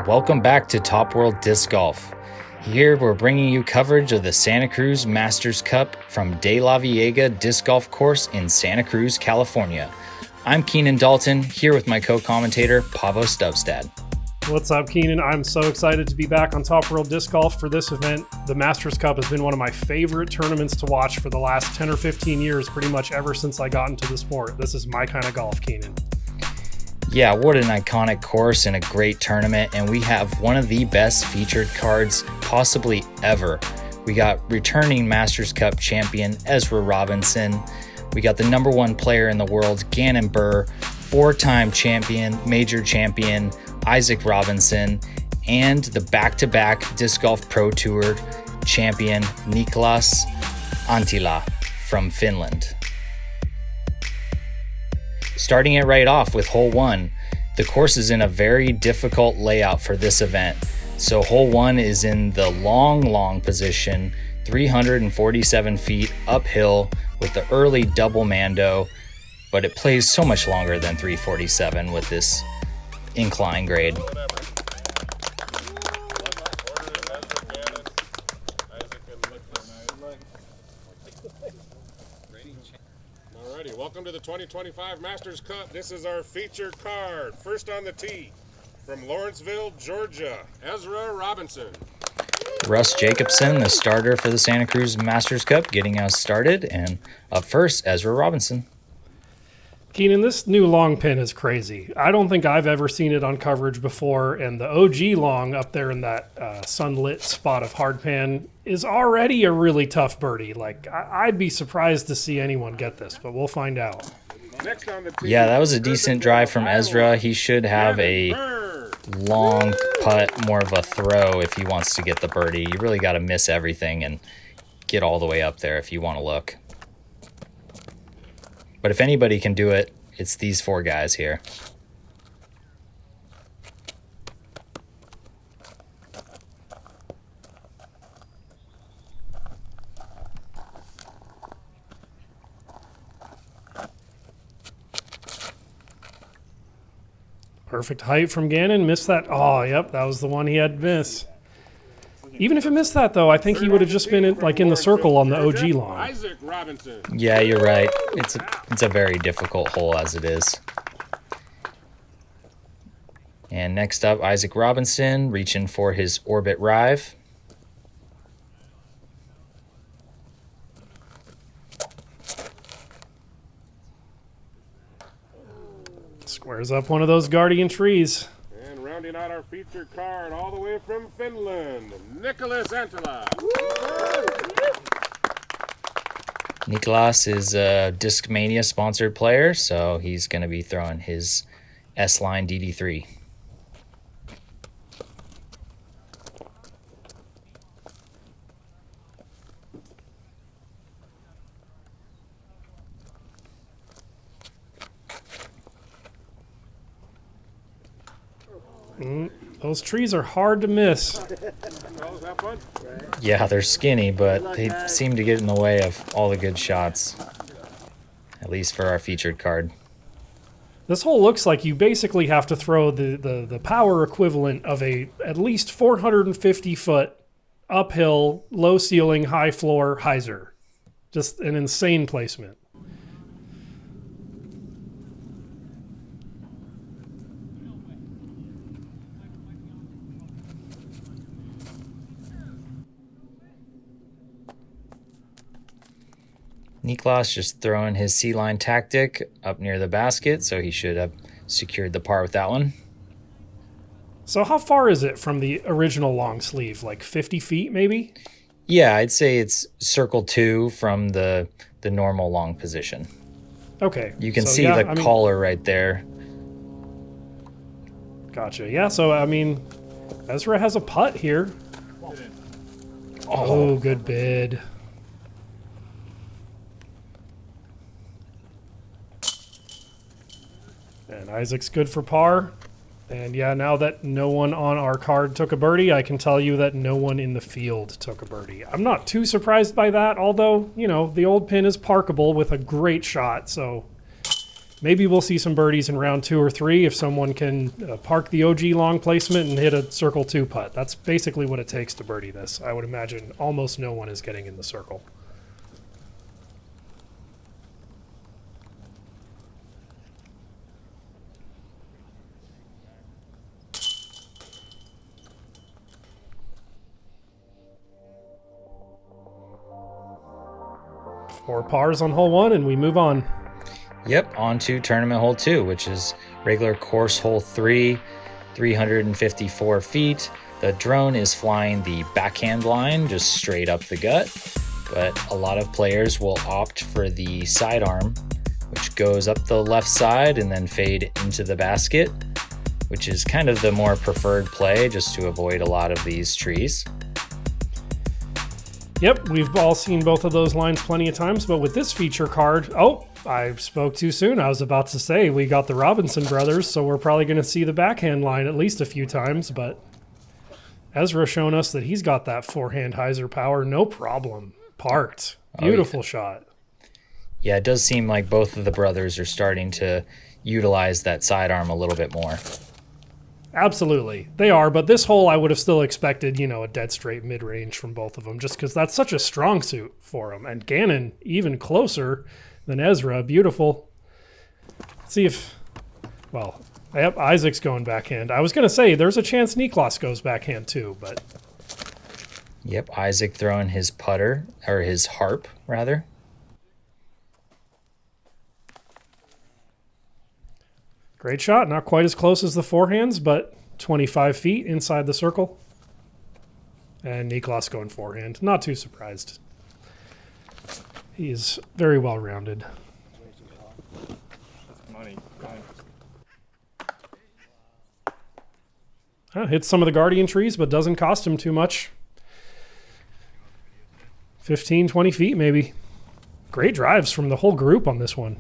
Welcome back to Top World Disc Golf. Here we're bringing you coverage of the Santa Cruz Masters Cup from DeLaveaga Disc Golf Course in Santa Cruz, California. I'm Keenan Dalton, here with my co-commentator, Paavo Stubstad. What's up, Keenan? I'm so excited to be back on Top World Disc Golf for this event. The Masters Cup has been one of my favorite tournaments to watch for the last 10 or 15 years, pretty much ever since I got into the sport. This is my kind of golf, Keenan. Yeah, what an iconic course and a great tournament, and we have one of the best featured cards possibly ever. We got returning Masters Cup champion Ezra Robinson. We got the number one player in the world, Gannon Buhr, four-time champion, major champion, Isaac Robinson, and the back-to-back Disc Golf Pro Tour champion, Niklas Anttila from Finland. Starting it right off with hole one, the course is in a very difficult layout for this event. So hole one is in the long position, 347 feet uphill with the early double mando, but it plays so much longer than 347 with this incline grade. Alrighty, welcome to the 2025 Masters Cup. This is our featured card. First on the tee, from Lawrenceville, Georgia, Ezra Robinson. Russ Jacobson, the starter for the Santa Cruz Masters Cup, getting us started. And up first, Ezra Robinson. Keenan, this new long pin is crazy. I don't think I've ever seen it on coverage before, and the OG long up there in that sunlit spot of hard pan is already a really tough birdie. Like, I'd be surprised to see anyone get this, but we'll find out. Next on the tee, Yeah, that was a decent drive from Ezra. He should have a long putt, more of a throw if he wants to get the birdie. You really got to miss everything and get all the way up there if you want to look. But if anybody can do it, it's these four guys here. Perfect height from Gannon. Missed that. Oh, yep, that was the one he had to miss. Even if he missed that, though, I think he would have just been in the circle on the OG long. Isaac Robinson. Yeah, you're right. It's a very difficult hole as it is. And next up, Isaac Robinson reaching for his orbit rive. Squares up one of those guardian trees. And rounding out our featured card all the way from Finland, Niklas Anttila. Niklas is a Discmania sponsored player, so he's going to be throwing his S-Line DD3. Those trees are hard to miss. Yeah, they're skinny, but they seem to get in the way of all the good shots, at least for our featured card. This hole looks like you basically have to throw the power equivalent of a at least 450-foot uphill, low ceiling, high floor hyzer. Just an insane placement. Niklas just throwing his C-line tactic up near the basket, so he should have secured the par with that one. So how far is it from the original long sleeve? Like 50 feet, maybe? Yeah, I'd say it's circle 2 from the normal long position. Okay. You can see the collar right there. Gotcha. Yeah, so, Ezra has a putt here. Oh, good bid. And Isaac's good for par. And yeah, now that no one on our card took a birdie, I can tell you that no one in the field took a birdie. I'm not too surprised by that, although, the old pin is parkable with a great shot, so Maybe we'll see some birdies in round 2 or 3 if someone can park the OG long placement and hit a circle 2 putt. That's basically what it takes to birdie this. I would imagine almost no one is getting in the circle. Four pars on hole 1, and we move on. Yep, on to tournament hole 2, which is regular course hole 3, 354 feet. The drone is flying the backhand line just straight up the gut, but a lot of players will opt for the sidearm, which goes up the left side and then fade into the basket, which is kind of the more preferred play just to avoid a lot of these trees. Yep, we've all seen both of those lines plenty of times, but with this feature card, oh, I spoke too soon. I was about to say we got the Robinson brothers, so we're probably going to see the backhand line at least a few times, but Ezra showing us that he's got that forehand hyzer power, no problem. Parked. Beautiful shot. Yeah, it does seem like both of the brothers are starting to utilize that sidearm a little bit more. Absolutely. They are, but this hole I would have still expected, a dead straight mid-range from both of them, just because that's such a strong suit for them. And Gannon, even closer than Ezra. Beautiful. Let's see if... Well, yep, Isaac's going backhand. I was going to say, there's a chance Niklas goes backhand too, but... Yep, Isaac throwing his putter, or his harp, rather. Great shot. Not quite as close as the forehands, but 25 feet inside the circle. And Niklas going forehand. Not too surprised. He's very well rounded. Hits some of the guardian trees, but doesn't cost him too much. 15, 20 feet maybe. Great drives from the whole group on this one.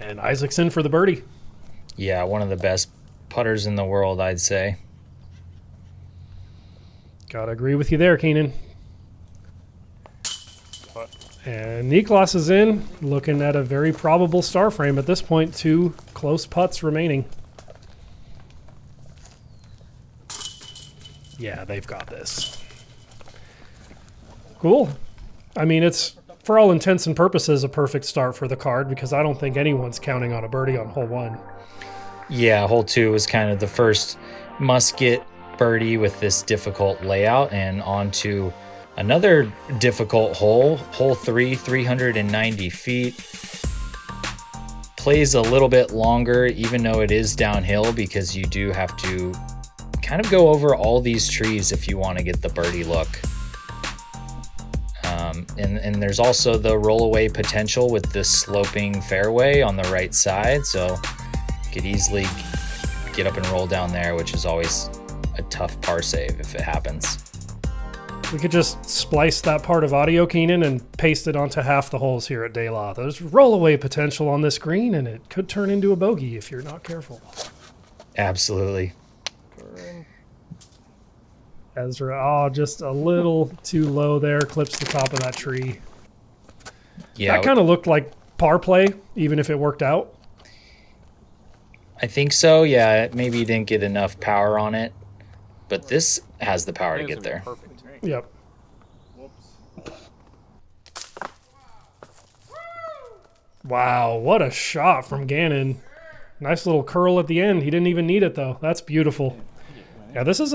And Isaac's in for the birdie. Yeah, one of the best putters in the world, I'd say. Gotta agree with you there, Keenan. And Niklas is in, looking at a very probable star frame at this point. 2 close putts remaining. Yeah, they've got this. Cool. I mean, it's, for all intents and purposes, a perfect start for the card because I don't think anyone's counting on a birdie on hole 1. Yeah, hole 2 was kind of the first must-get birdie with this difficult layout, and on to another difficult hole, hole 3, 390 feet. Plays a little bit longer, even though it is downhill, because you do have to kind of go over all these trees if you want to get the birdie look. And there's also the rollaway potential with this sloping fairway on the right side, so you could easily get up and roll down there, which is always a tough par save if it happens. We could just splice that part of audio, Keenan, and paste it onto half the holes here at DeLaveaga. There's rollaway potential on this green, and it could turn into a bogey if you're not careful. Absolutely. Ezra, just a little too low there, clips the top of that tree. Yeah, that kind of looked like par play, even if it worked out. I think so, yeah. Maybe he didn't get enough power on it, but this has the power to get there. Yep. Wow, what a shot from Gannon. Nice little curl at the end. He didn't even need it, though. That's beautiful. Yeah, this is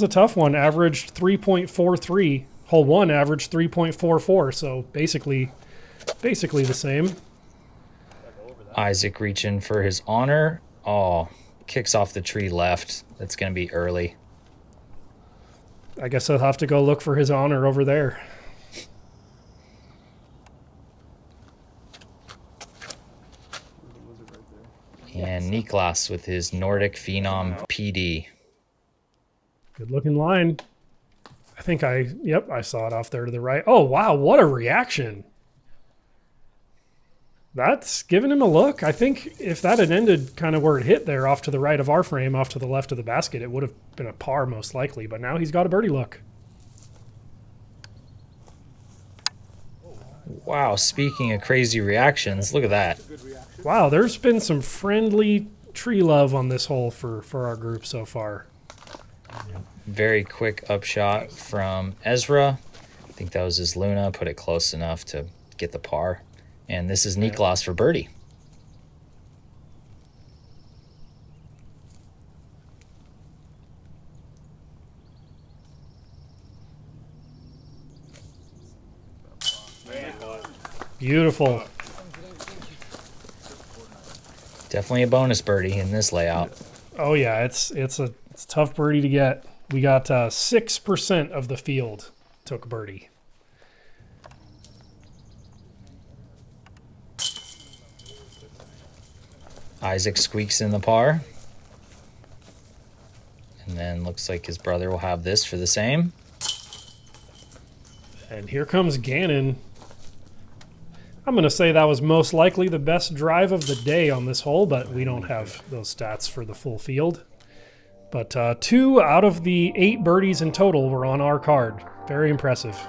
a tough one. Averaged 3.43. Hole 1 averaged 3.44, so basically the same. Isaac reaching for his honor. Oh, kicks off the tree left. That's going to be early. I guess I'll have to go look for his honor over there. And Niklas with his Nordic Phenom PD. Good looking line. I think I saw it off there to the right. Oh, wow, what a reaction. That's giving him a look. I think if that had ended kind of where it hit there off to the right of our frame, off to the left of the basket, it would have been a par most likely. But now he's got a birdie look. Wow, speaking of crazy reactions, look at that. Wow, there's been some friendly tree love on this hole for our group so far. Very quick upshot from Ezra. I think that was his Luna. Put it close enough to get the par. And this is Niklas for birdie. Beautiful. Definitely a bonus birdie in this layout. Oh yeah, it's a tough birdie to get. We got 6% of the field took birdie. Isaac squeaks in the par. And then looks like his brother will have this for the same. And here comes Gannon. I'm going to say that was most likely the best drive of the day on this hole, but we don't have those stats for the full field. But 2 out of the 8 birdies in total were on our card. Very impressive.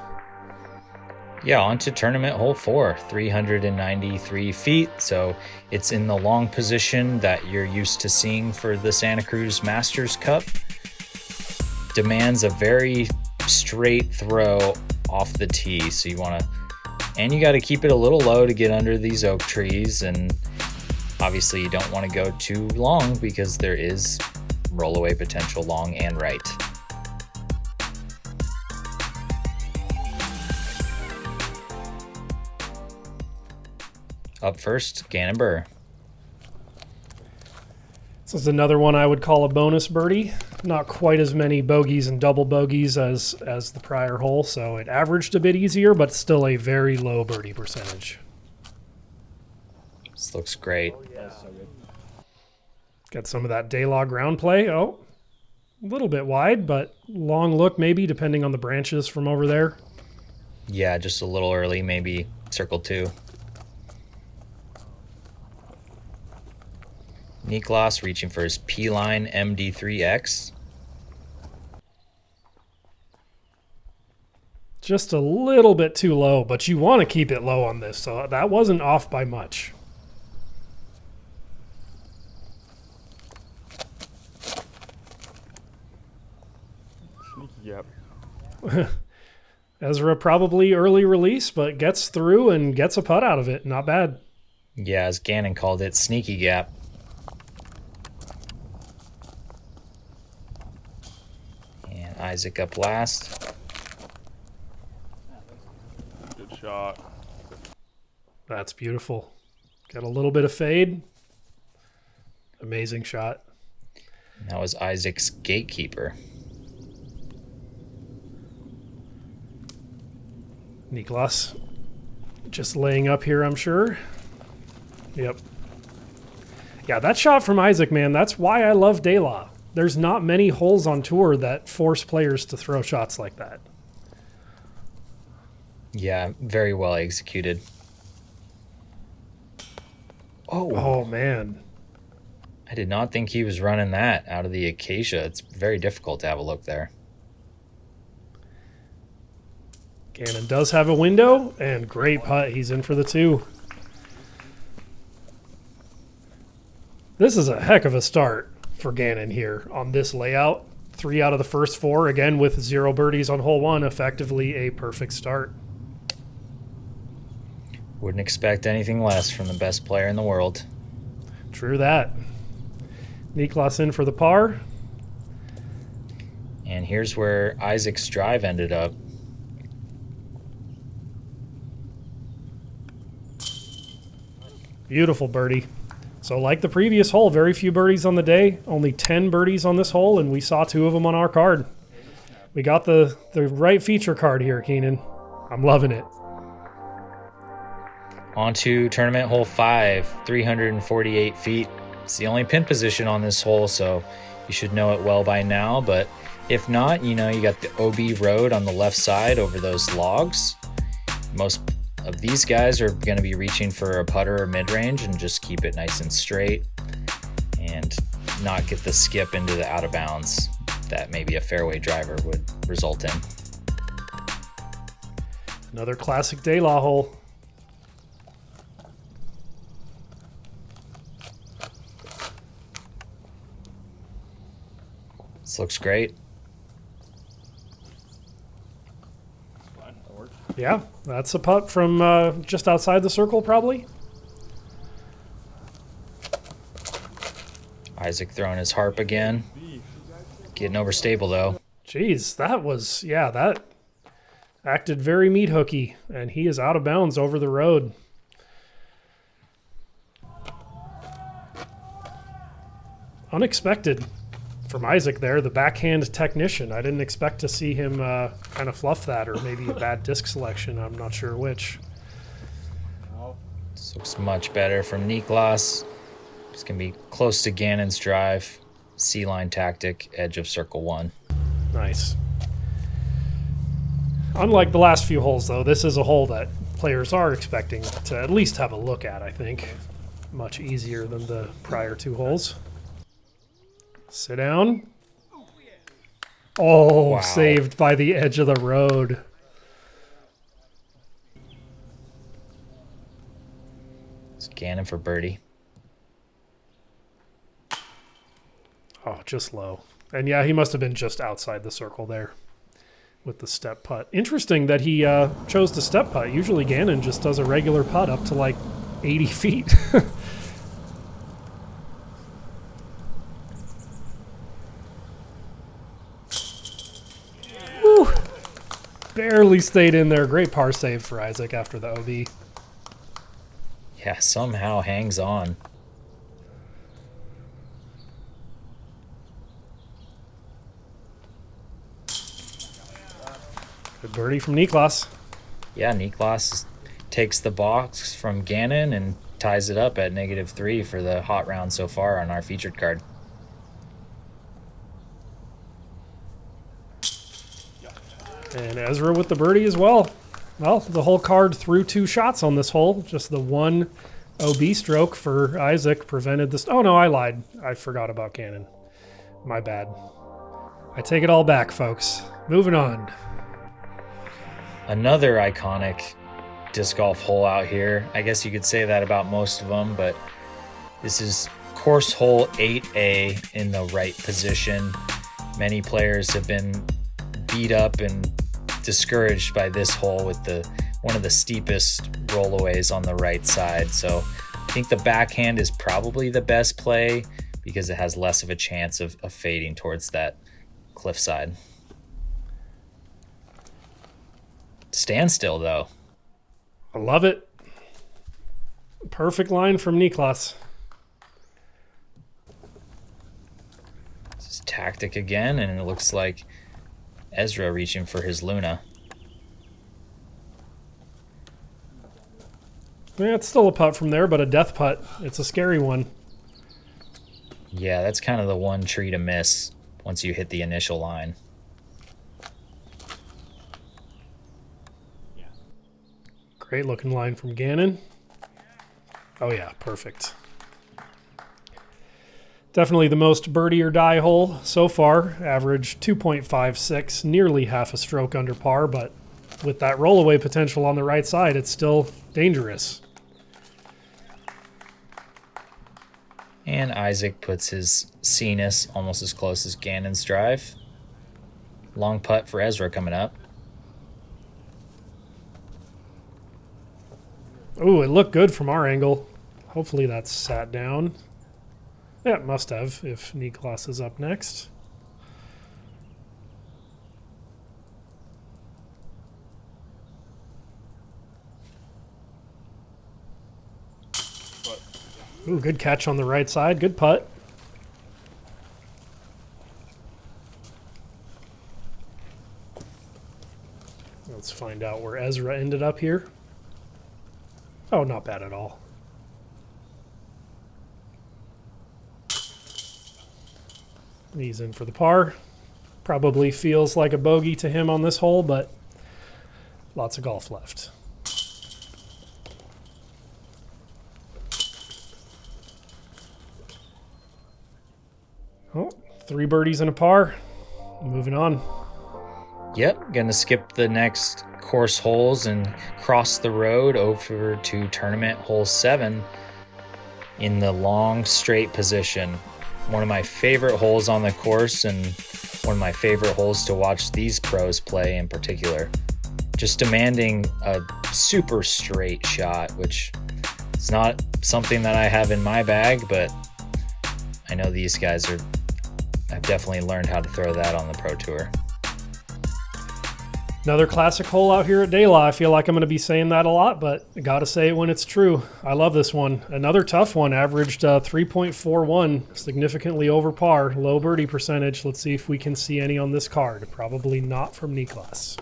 Yeah, on to tournament hole 4, 393 feet. So it's in the long position that you're used to seeing for the Santa Cruz Masters Cup. Demands a very straight throw off the tee. So you want to, and you got to keep it a little low to get under these oak trees. And obviously you don't want to go too long because there is rollaway potential long and right. Up first, Gannon Buhr. This is another one I would call a bonus birdie. Not quite as many bogeys and double bogeys as the prior hole, so it averaged a bit easier, but still a very low birdie percentage. This looks great. Got some of that DeLaveaga ground play. Oh, a little bit wide, but long look maybe, depending on the branches from over there. Yeah, just a little early, maybe circle 2. Niklas reaching for his P-Line MD3X. Just a little bit too low, but you want to keep it low on this, so that wasn't off by much. Yep. Ezra probably early release, but gets through and gets a putt out of it. Not bad. Yeah, as Gannon called it, sneaky gap. And Isaac up last. Good shot. That's beautiful. Got a little bit of fade. Amazing shot. And that was Isaac's gatekeeper. Niklas just laying up here, I'm sure. Yep. Yeah, that shot from Isaac, man, that's why I love DeLaveaga. There's not many holes on tour that force players to throw shots like that. Yeah, very well executed. Oh, man. I did not think he was running that out of the acacia. It's very difficult to have a look there. Gannon does have a window, and great putt. He's in for the 2. This is a heck of a start for Gannon here on this layout. 3 out of the first 4, again with 0 birdies on hole 1, effectively a perfect start. Wouldn't expect anything less from the best player in the world. True that. Niklas in for the par. And here's where Isaac's drive ended up. Beautiful birdie. So like the previous hole, very few birdies on the day. Only 10 birdies on this hole, and we saw 2 of them on our card. We got the right feature card here, Keenan. I'm loving it. On to tournament hole 5, 348 feet. It's the only pin position on this hole, so you should know it well by now. But if not, you know, you got the OB road on the left side over those logs. Most of these guys are going to be reaching for a putter or mid-range and just keep it nice and straight and not get the skip into the out of bounds that maybe a fairway driver would result in. Another classic DeLaveaga hole. This looks great. Yeah, that's a putt from just outside the circle, probably. Isaac throwing his harp again. Getting overstable, though. Jeez, that was, yeah, that acted very meat hooky, and he is out of bounds over the road. Unexpected from Isaac there, the backhand technician. I didn't expect to see him kind of fluff that, or maybe a bad disc selection. I'm not sure which. This looks much better from Niklas. It's going to be close to Gannon's drive. C-line tactic, edge of circle 1. Nice. Unlike the last few holes, though, this is a hole that players are expecting to at least have a look at, I think. Much easier than the prior 2 holes. Sit down. Oh, wow. Saved by the edge of the road. It's Gannon for birdie. Oh, just low. And yeah, he must have been just outside the circle there with the step putt. Interesting that he chose to step putt. Usually Gannon just does a regular putt up to like 80 feet. Woo. Barely stayed in there. Great par save for Isaac after the OB. Yeah, somehow hangs on. Good birdie from Niklas. Yeah, Niklas takes the box from Gannon and ties it up at -3 for the hot round so far on our featured card. And Ezra with the birdie as well. Well, the whole card threw 2 shots on this hole. Just the one OB stroke for Isaac prevented this. Oh, no, I lied. I forgot about Gannon. My bad. I take it all back, folks. Moving on. Another iconic disc golf hole out here. I guess you could say that about most of them, but this is course hole 8A in the right position. Many players have been beat up and discouraged by this hole with one of the steepest rollaways on the right side. So I think the backhand is probably the best play because it has less of a chance of fading towards that cliffside. Standstill, though. I love it. Perfect line from Niklas. This is tactic again, and it looks like Ezra reaching for his Luna. Yeah, it's still a putt from there, but a death putt. It's a scary one. Yeah, that's kind of the one tree to miss once you hit the initial line. Great looking line from Gannon. Oh yeah, perfect. Definitely the most birdie or die hole so far. Average 2.56, nearly half a stroke under par, but with that rollaway potential on the right side, it's still dangerous. And Isaac puts his Cenis almost as close as Gannon's drive. Long putt for Ezra coming up. Ooh, it looked good from our angle. Hopefully that's sat down. Yeah, it must have if Niklas is up next. Ooh, good catch on the right side. Good putt. Let's find out where Ezra ended up here. Oh, not bad at all. He's in for the par. Probably feels like a bogey to him on this hole, but lots of golf left. Oh, 3 birdies and a par. Moving on. Yep, gonna skip the next course holes and cross the road over to tournament hole 7 in the long straight position. One of my favorite holes on the course, and One of my favorite holes to watch these pros play in particular. Just demanding a super straight shot, which is not something that I have in my bag, but I know these guys have definitely learned how to throw that on the Pro Tour. Another classic hole out here at DeLaveaga. I feel like I'm going to be saying that a lot, but I got to say it when it's true. I love this one. Another tough one, averaged 3.41, significantly over par, low birdie percentage. Let's see if we can see any on this card. Probably not from Niklas.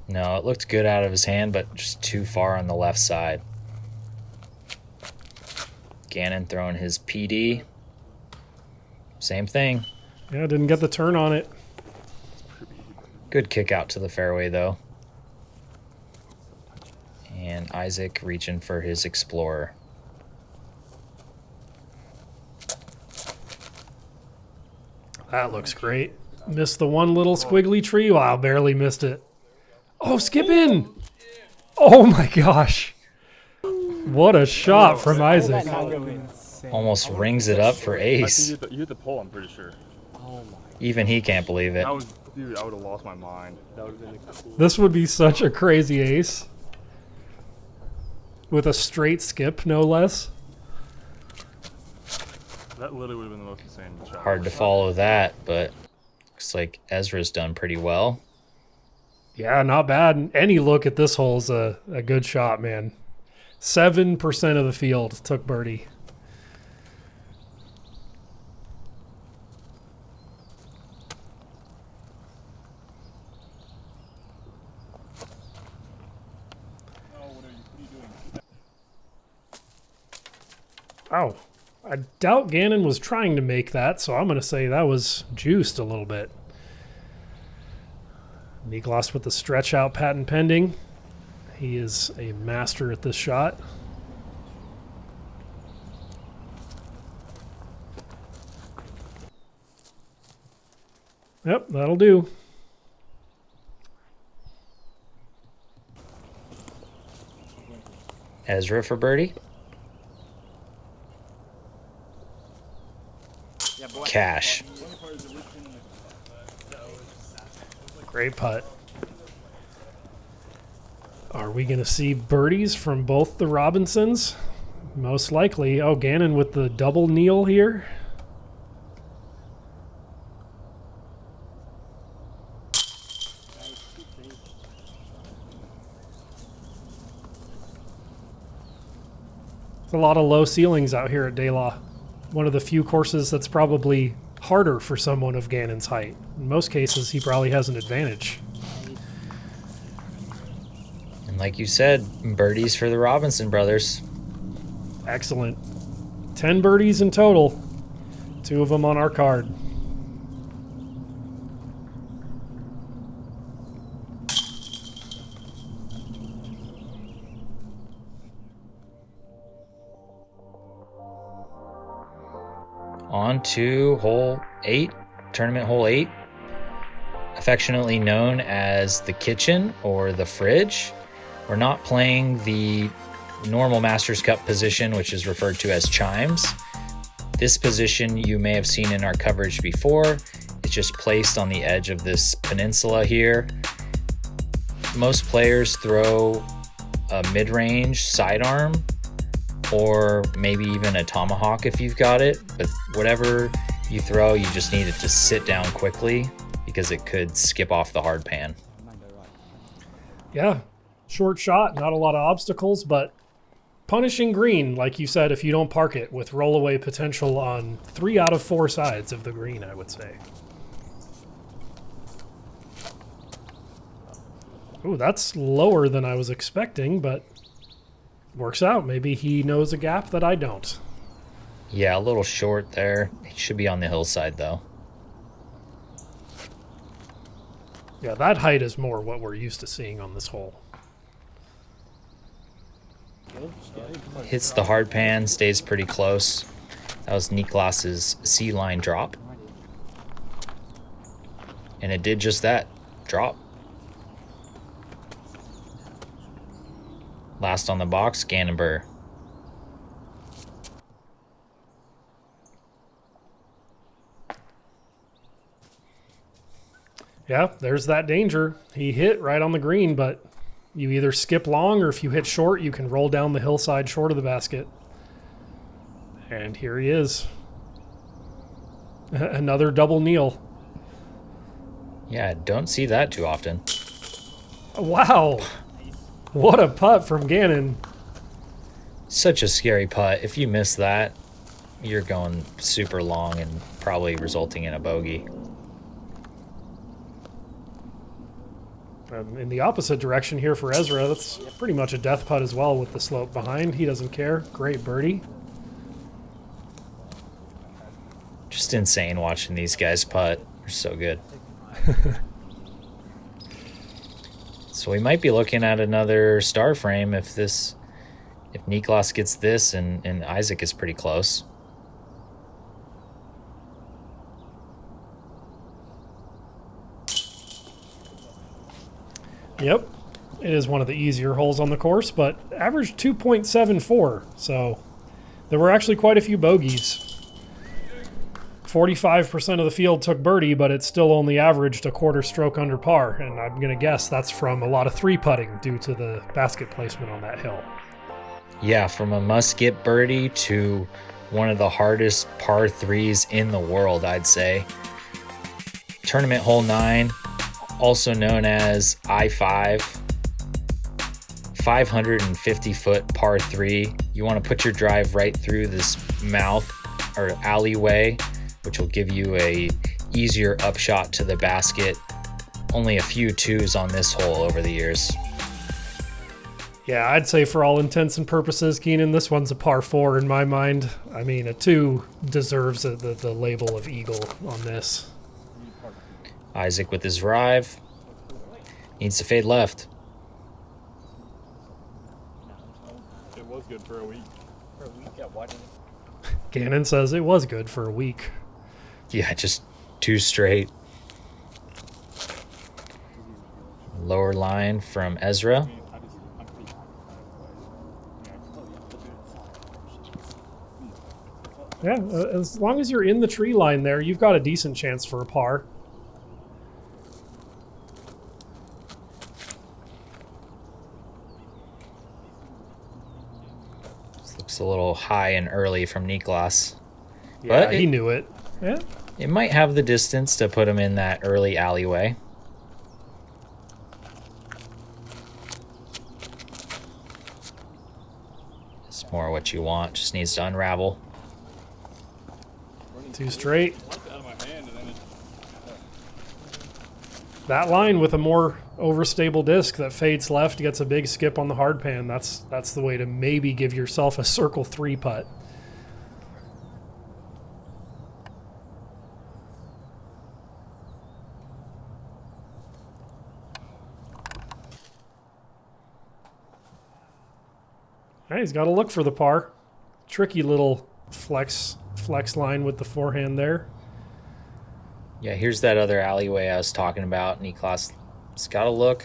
No, it looked good out of his hand, but just too far on the left side. Gannon throwing his PD. Same thing. Yeah, didn't get the turn on it. Good kick out to the fairway, though. And Isaac reaching for his Explorer. That looks great. Missed the one little squiggly tree. Wow, barely missed it. Oh, skip in. Oh, my gosh. What a shot from Isaac. Almost rings it up for ace. You hit the pole, I'm pretty sure. Even he can't believe it. Dude, I would have lost my mind. That would have been cool. This would be such a crazy ace. With a straight skip, no less. That literally would have been the most insane shot. Hard to follow that, but looks like Ezra's done pretty well. Yeah, not bad. Any look at this hole is a good shot, man. 7% of the field took birdie. Oh, I doubt Gannon was trying to make that, so I'm going to say that was juiced a little bit. Niklas with the stretch out patent pending. He is a master at this shot. Yep, that'll do. Ezra for birdie. Cash. Great putt. Are we going to see birdies from both the Robinsons? Most likely. Oh, Gannon with the double kneel here. There's a lot of low ceilings out here at DeLaveaga. One of the few courses that's probably harder for someone of Gannon's height. In most cases, he probably has an advantage. And like you said, birdies for the Robinson brothers. Excellent. 10 birdies in total. 2 of them on our card. On to hole 8, tournament hole 8, affectionately known as the kitchen or the fridge. We're not playing the normal Masters Cup position, which is referred to as chimes. This position you may have seen in our coverage before. It's just placed on the edge of this peninsula here. Most players throw a mid-range sidearm or maybe even a tomahawk if you've got it, but whatever you throw, you just need it to sit down quickly because it could skip off the hard pan. Yeah, short shot, not a lot of obstacles, but punishing green, like you said, if you don't park it, with rollaway potential on 3 out of 4 sides of the green, I would say. Ooh, that's lower than I was expecting, but works out. Maybe he knows a gap that I don't. Yeah, a little short there. It should be on the hillside, though. Yeah, that height is more what we're used to seeing on this hole. Hits the hard pan, stays pretty close. That was Niklas's C-line drop. And it did just that. Drop. Last on the box, Gannon Buhr. Yeah, there's that danger. He hit right on the green, but you either skip long or if you hit short, you can roll down the hillside short of the basket. And here he is. Another double kneel. Yeah, don't see that too often. Wow. What a putt from Gannon. Such a scary putt. If you miss that, you're going super long and probably resulting in a bogey. In the opposite direction here for Ezra, that's pretty much a death putt as well with the slope behind. He doesn't care. Great birdie. Just insane watching these guys putt. They're so good. So we might be looking at another star frame if Niklas gets this and Isaac is pretty close. Yep. It is one of the easier holes on the course, but averaged 2.74. So there were actually quite a few bogeys. 45% of the field took birdie, but it still only averaged a quarter stroke under par. And I'm going to guess that's from a lot of three putting due to the basket placement on that hill. Yeah, from a must-get birdie to one of the hardest par threes in the world, I'd say. Tournament hole 9, also known as I-5, 550-foot par 3. You want to put your drive right through this mouth or alleyway, which will give you a easier upshot to the basket. Only a few twos on this hole over the years. Yeah, I'd say for all intents and purposes, Keenan, this one's a par 4 in my mind. I mean, a 2 deserves the label of eagle on this. Isaac with his drive. Needs to fade left. It was good for a week. Gannon says it was good for a week. Yeah, just 2 straight. Lower line from Ezra. Yeah, as long as you're in the tree line there, you've got a decent chance for a par. This looks a little high and early from Niklas. Yeah, But he knew it. Yeah. It might have the distance to put him in that early alleyway. It's more what you want. Just needs to unravel. 2 straight. That line with a more overstable disc that fades left gets a big skip on the hard pan. That's the way to maybe give yourself a circle 3 putt. Hey, he's got to look for the par. Tricky little flex line with the forehand there. Yeah, here's that other alleyway I was talking about. Niklas has got to look.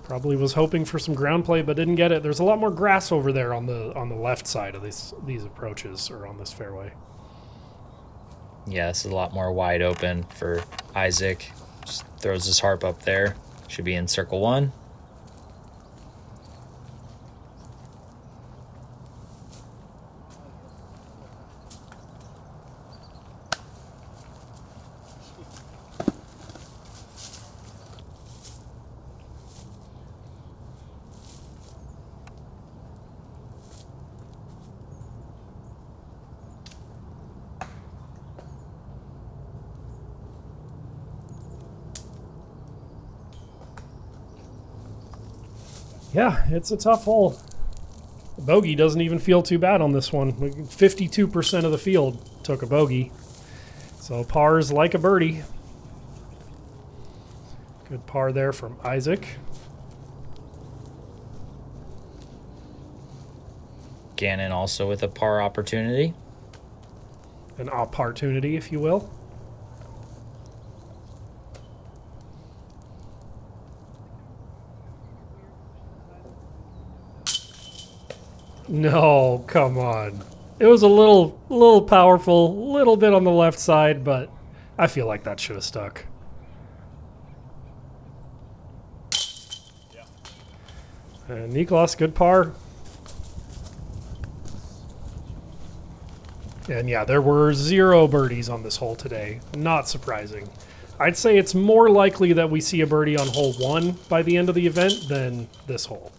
Probably was hoping for some ground play, but didn't get it. There's a lot more grass over there on the left side of these approaches, or on this fairway. Yeah, this is a lot more wide open for Isaac. Just throws his harp up there. Should be in circle 1. Yeah, it's a tough hole. The bogey doesn't even feel too bad on this one. 52% of the field took a bogey. So par is like a birdie. Good par there from Isaac. Gannon also with a par opportunity. An opportunity, if you will. No, come on. It was a little powerful, little bit on the left side, but I feel like that should have stuck. And Niklas, good par. And yeah, there were 0 birdies on this hole today. Not surprising. I'd say it's more likely that we see a birdie on hole 1 by the end of the event than this hole.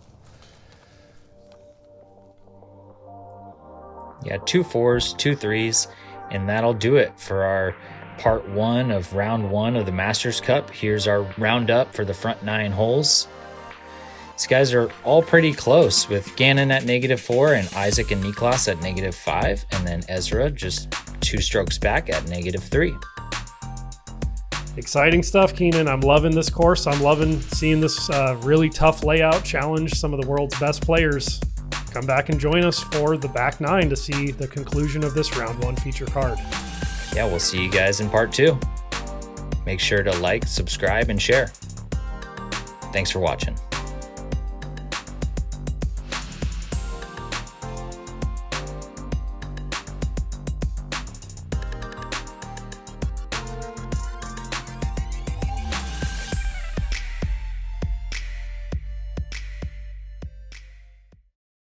Yeah, 2 4s, 2 3s, and that'll do it for our part 1 of round 1 of the Masters Cup. Here's our roundup for the front 9 holes. These guys are all pretty close, with Gannon at -4 and Isaac and Niklas at -5, and then Ezra just 2 strokes back at -3. Exciting stuff, Keenan. I'm loving this course. I'm loving seeing this really tough layout challenge some of the world's best players. Come back and join us for the back 9 to see the conclusion of this round 1 feature card. Yeah, we'll see you guys in part 2. Make sure to like, subscribe, and share. Thanks for watching.